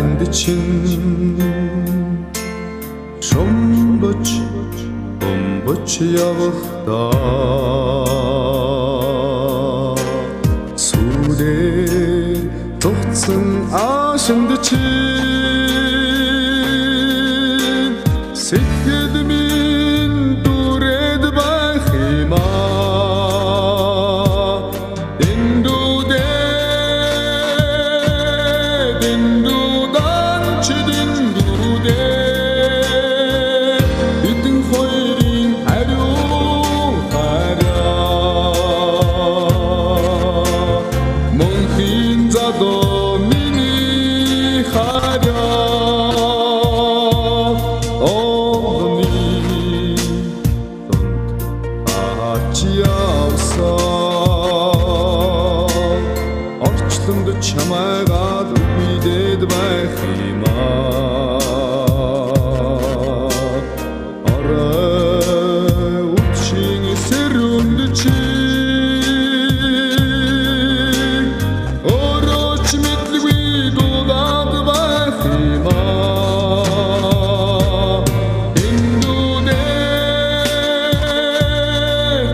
хайранд чинь шомбоч явахдаа сүрээ туцсан аашинд чинь сэтгэл минь дүрээд байх юм аа дэндүүдан чи дэндүүдээ бидэн хоёрын хариу хараа мөнхийн залуу миний хараа орчлонд чамайгаад үдээд байх юм аа орой үтшийн сэрүнд чи орооч мэдлгүй дулаад байх юм аа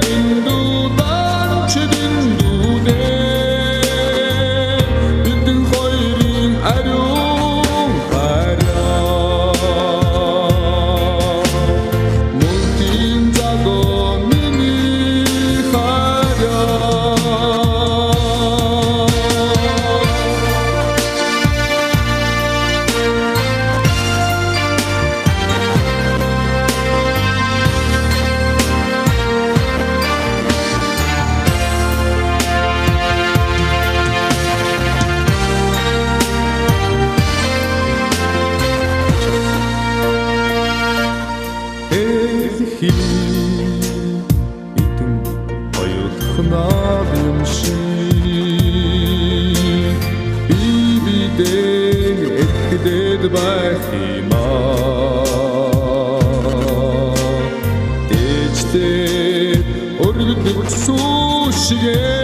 дэндүүдан чи дэндүүдээ Итэн хоёулахнаад юм шиг бибидээ этгэдээд байх юм аа дэжтэй өргөдөг сүү шигээ